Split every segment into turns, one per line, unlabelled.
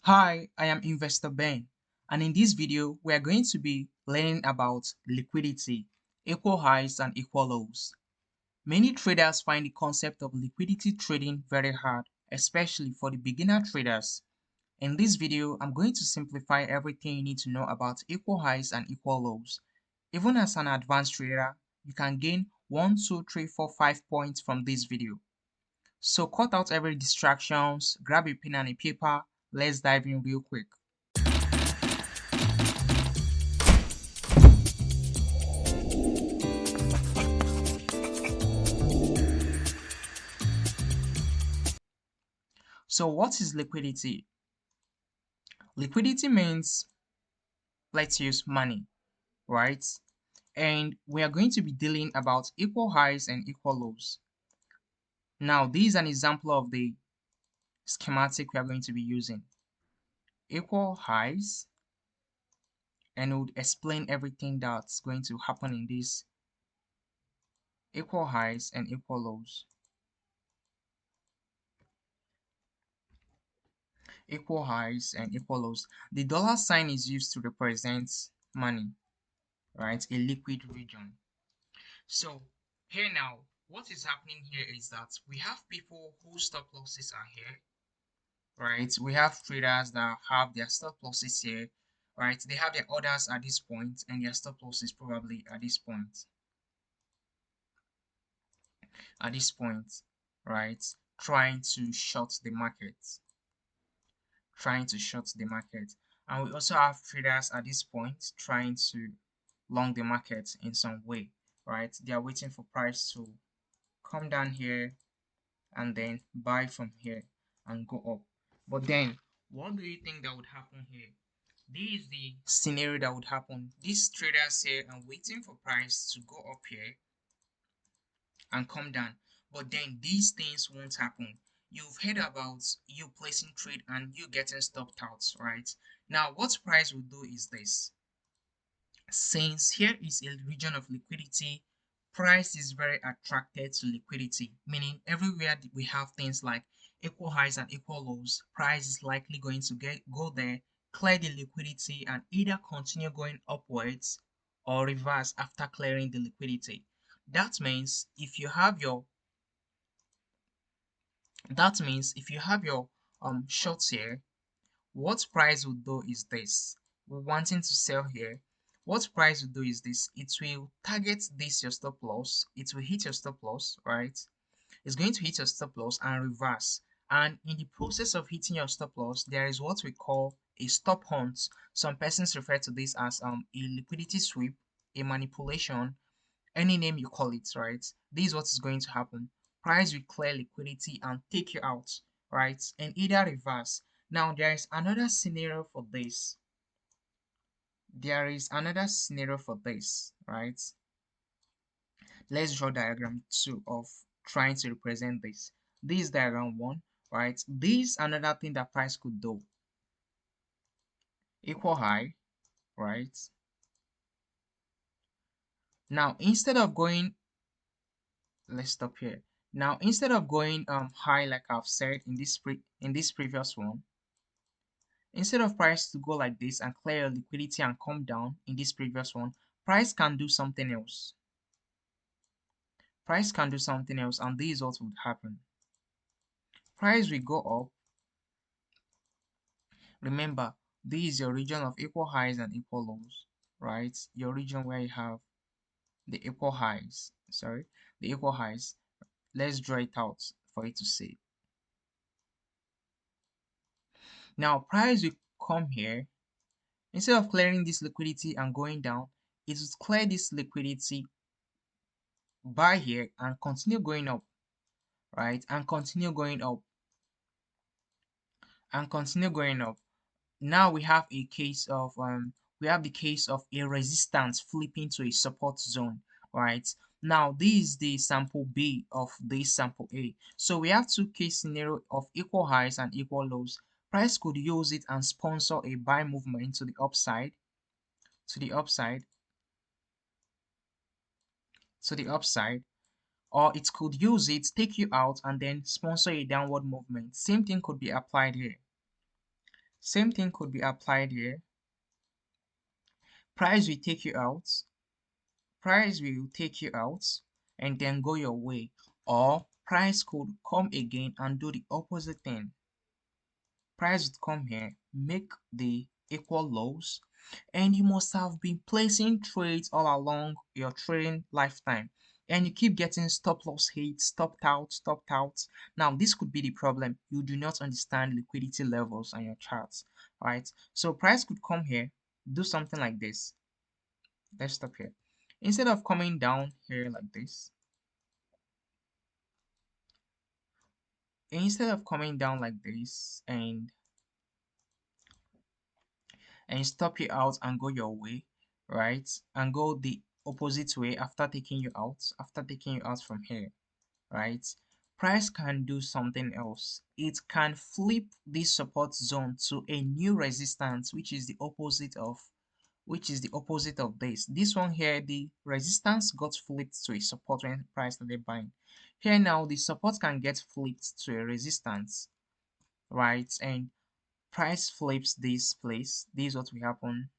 Hi, I am Investor Ben, and in this video, we are going to be learning about liquidity, equal highs and equal lows. Many traders find the concept of liquidity trading very hard, especially for the beginner traders. In this video, I'm going to simplify everything you need to know about equal highs and equal lows. Even as an advanced trader, you can gain 1, 2, 3, 4, 5 points from this video. So cut out every distractions, grab a pen and a paper, let's dive in real quick. So what is liquidity? Liquidity means let's use money, right? And we are going to be dealing about equal highs and equal lows. Now, this is an example of the schematic we are going to be using. Equal highs, and we'll explain everything that's going to happen in this equal highs and equal lows. Equal highs and equal lows. The dollar sign is used to represent money, right? A liquid region. So here now, what is happening here is that we have people whose stop losses are here, right? We have traders that have their stop losses here, right? They have their orders at this point and their stop losses probably at this point, right? Trying to short the market, And we also have traders at this point trying to long the market in some way, right? They are waiting for price to come down here and then buy from here and go up. But then, what do you think that would happen here? This is the scenario that would happen. These traders here are waiting for price to go up here and come down. But then these things won't happen. You've heard about you placing trade and you getting stopped out, right? Now, what price will do is this. Since here is a region of liquidity, price is very attracted to liquidity, meaning everywhere we have things like equal highs and equal lows, price is likely going to go there, clear the liquidity, and either continue going upwards or reverse after clearing the liquidity. That means if you have your shorts here, what price will do is this. We're wanting to sell here. What price will do is this. It will target this your stop loss. It will hit your stop loss, right? It's going to hit your stop loss and reverse. And in the process of hitting your stop loss, there is what we call a stop hunt. Some persons refer to this as a liquidity sweep, a manipulation, any name you call it, right? This is what is going to happen. Price will clear liquidity and take you out, right? And either reverse. Now there is another scenario for this. Right? Let's draw diagram 2 of trying to represent this. This is diagram 1, right? This is another thing that price could do. Equal high, right? Now instead of going, let's stop here. Now instead of going high like I've said in this previous one, instead of price to go like this and clear your liquidity and come down in this previous one, price can do something else. And this is what would happen. Price will go up. Remember, this is your region of equal highs and equal lows, right? Your region where you have the equal highs. Let's draw it out for you to see. Now, price will come here. Instead of clearing this liquidity and going down, it will clear this liquidity, buy here, and continue going up, right? And continue going up. Now we have the case of a resistance flipping to a support zone, right? Now this is the sample B of this sample A. So we have two case scenario of equal highs and equal lows. Price could use it and sponsor a buy movement to the upside, to the upside, to the upside, or it could use it, take you out, and then sponsor a downward movement. Same thing could be applied here. Same thing could be applied here. Price will take you out. Price will take you out and then go your way. Or price could come again and do the opposite thing. Price would come here, make the equal lows, and you must have been placing trades all along your trading lifetime, and you keep getting stop loss hits, stopped out, stopped out. Now this could be the problem. You do not understand liquidity levels on your charts. All right, so price could come here, do something like this. Let's stop here. Instead of coming down here like this, instead of coming down like this and stop you out and go your way, right? And go the opposite way after taking you out, from here, right? Price can do something else. It can flip this support zone to a new resistance, which is the opposite of this. This one here, the resistance got flipped to a support when price started buying. Here now, the support can get flipped to a resistance, right? And price flips this place. This is what will happen.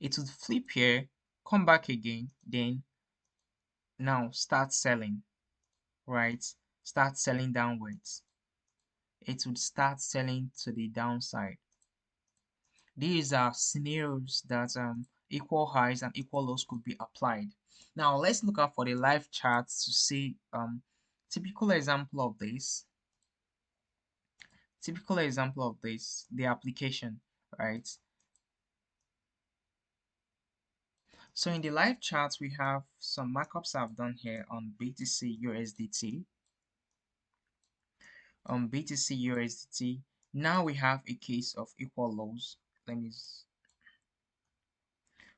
It would flip here, come back again, then now start selling, right? Start selling downwards. It would start selling to the downside. These are scenarios that equal highs and equal lows could be applied. Now let's look out for the live charts to see typical example of this. Typical example of this, the application, right? So in the live charts, we have some markups I've done here on BTC USDT. On BTC USDT, now we have a case of equal lows. Let me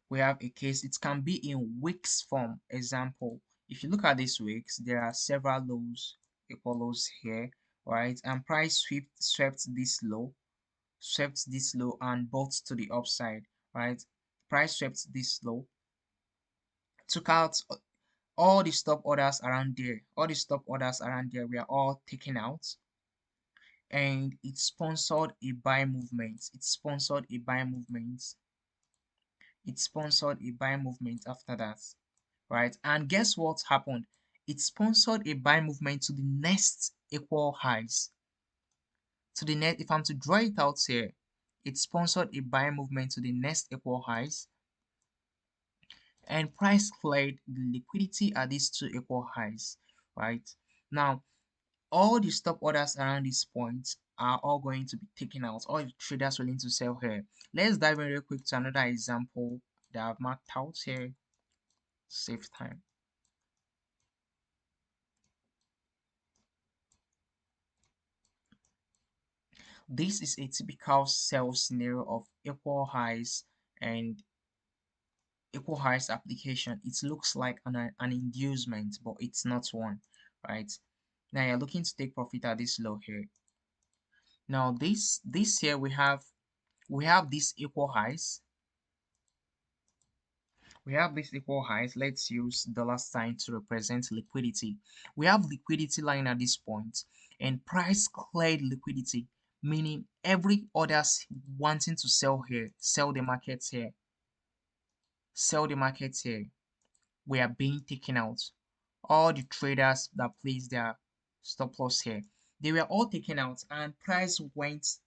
we have a case, it can be in wicks form. Example, if you look at these wicks, there are several lows, equal lows here, right? And price swept this low and bought to the upside, right? Price swept this low, took out all the stop orders around there. All the stop orders around there were all taken out, and it sponsored a buy movement. It sponsored a buy movement after that, right? And guess what happened? It sponsored a buy movement to the next equal highs. To the next, if I'm to draw it out here, it sponsored a buy movement to the next equal highs, and price cleared the liquidity at these two equal highs, right? Now, all the stop orders around this point are all going to be taken out. All the traders willing to sell here. Let's dive in real quick to another example that I've marked out here. Save time. This is a typical sell scenario of and equal highs application. It looks like an inducement, but it's not one, right? Now you're looking to take profit at this low here. Now this here we have these equal highs. We have these equal highs. Let's use dollar sign to represent liquidity. We have liquidity lying at this point, and price cleared liquidity, meaning every others wanting to sell here, sell the markets here, we are being taken out. All the traders that placed their stop loss here, they were all taken out, and price went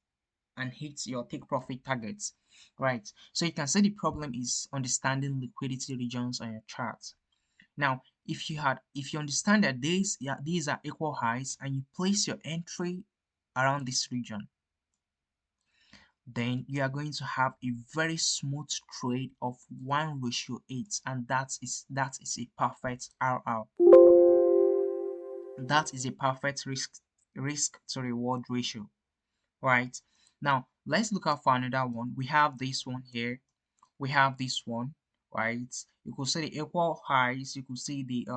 and hit your take profit targets, right? So you can say the problem is understanding liquidity regions on your chart. Now, if you understand that these are equal highs and you place your entry around this region, then you are going to have a very smooth trade of 1:8, and that is a perfect RR. That is a perfect risk to reward ratio, right? Now let's look out for another one. We have this one here. We have this one, right? You could see the equal highs. You could see the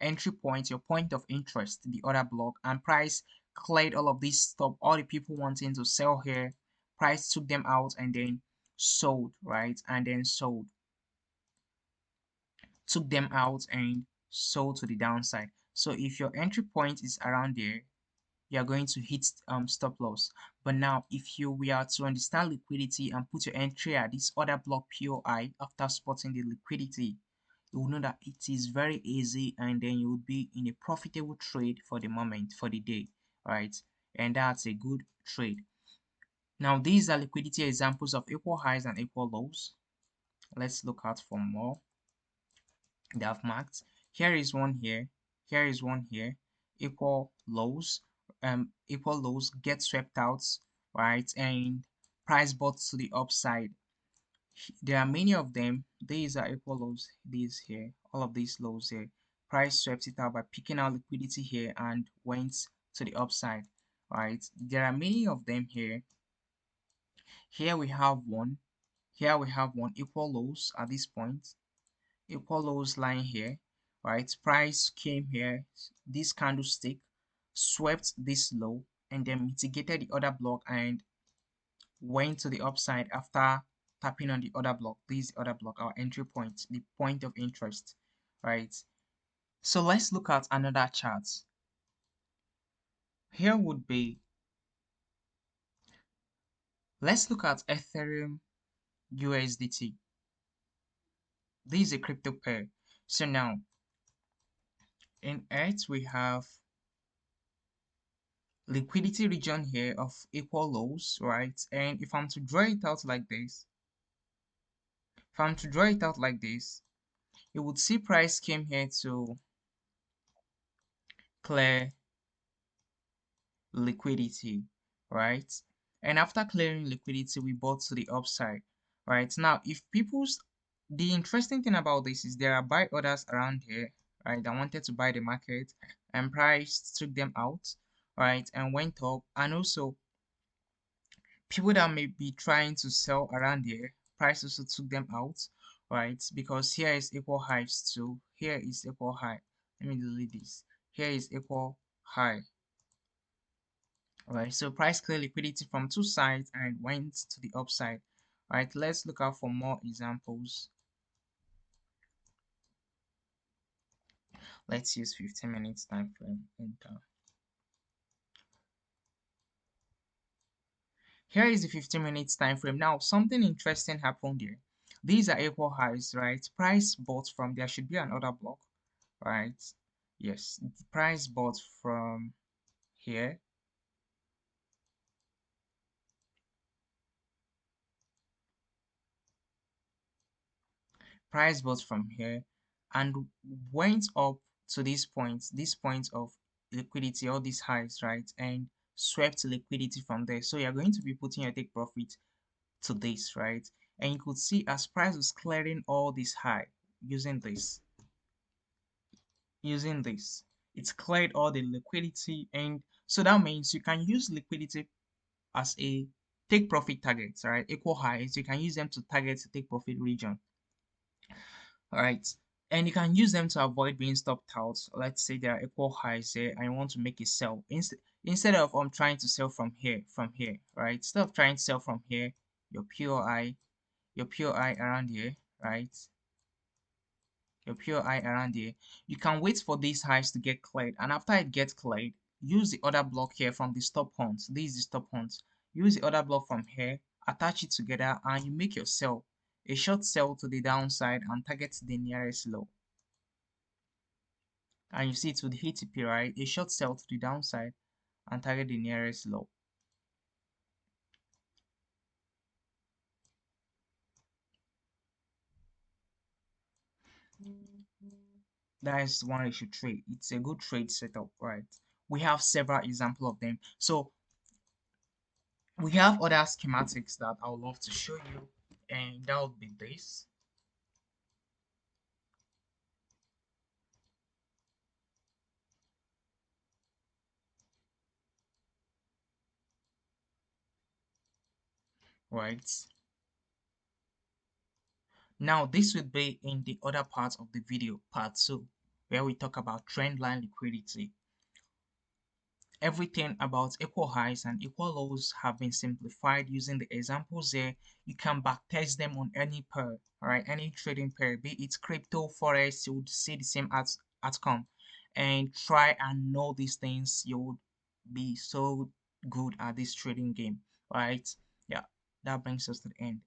entry point, your point of interest, the other block, and price cleared all of this stuff. All the people wanting to sell here, price took them out and then sold, right? And then sold, took them out and sold to the downside. So if your entry point is around there, you are going to hit stop loss. But now if you were to understand liquidity and put your entry at this other block POI after spotting the liquidity, you will know that it is very easy, and then you will be in a profitable trade for the moment, for the day, right? And that's a good trade. Now these are liquidity examples of equal highs and equal lows. Let's look out for more. They have marked. Here is one here. Here is one here. Equal lows. Equal lows get swept out, right? And price bought to the upside. There are many of them. These are equal lows. These here. All of these lows here. Price swept it out by picking out liquidity here and went to the upside, right? There are many of them here. Here we have one. Here we have one. Equal lows at this point. Equal lows line here, right? Price came here, this candlestick swept this low and then mitigated the other block and went to the upside after tapping on the other block. This other block, our entry point, the point of interest, right? So let's look at another chart. Here would be, let's look at Ethereum USDT. This is a crypto pair. So now in Earth we have liquidity region here of equal lows, right? And if I'm to draw it out like this, you would see price came here to clear liquidity, right? And after clearing liquidity, we bought to the upside, right? Now, if people's the interesting thing about this is there are buy orders around here, right? That wanted to buy the market, and price took them out, right? And went up, and also people that may be trying to sell around here, price also took them out, right? Because here is equal highs too. Here is equal high. Let me delete this. Here is equal high. Alright, so price clear liquidity from two sides and went to the upside. Alright, let's look out for more examples. Let's use 15 minutes time frame. Enter. Here is the 15 minutes time frame. Now, something interesting happened here. These are equal highs, right? Price bought from there should be another block, right? Yes, the price bought from here. Price bought from here and went up to this point of liquidity, all these highs, right? And swept liquidity from there. So you're going to be putting your take profit to this, right? And you could see as price was clearing all this high using this, it's cleared all the liquidity, and so that means you can use liquidity as a take profit target, right? Equal highs, you can use them to target the take profit region. All right, and you can use them to avoid being stopped out. Let's say there are equal highs here and you want to make a sell. Instead of trying to sell from here, right? Instead of trying to sell from here, your POI around here, right? Your POI around here, you can wait for these highs to get cleared, and after it gets cleared, use the other block here from the stop hunt. This is the stop hunt. Use the other block from here, attach it together, and you make your sell. A short sell to the downside and target the nearest low. And you see it with HTP, right? A short sell to the downside and target the nearest low. That is one you should trade. It's a good trade setup, right? We have several examples of them. So we have other schematics that I would love to show you, and that would be this. Right. Now this would be in the other part of the video, part 2, where we talk about trendline liquidity. Everything about equal highs and equal lows have been simplified using the examples there. You can backtest them on any pair, alright, any trading pair, be it crypto, forex, you would see the same outcome. And try and know these things. You would be so good at this trading game, right? Yeah, that brings us to the end.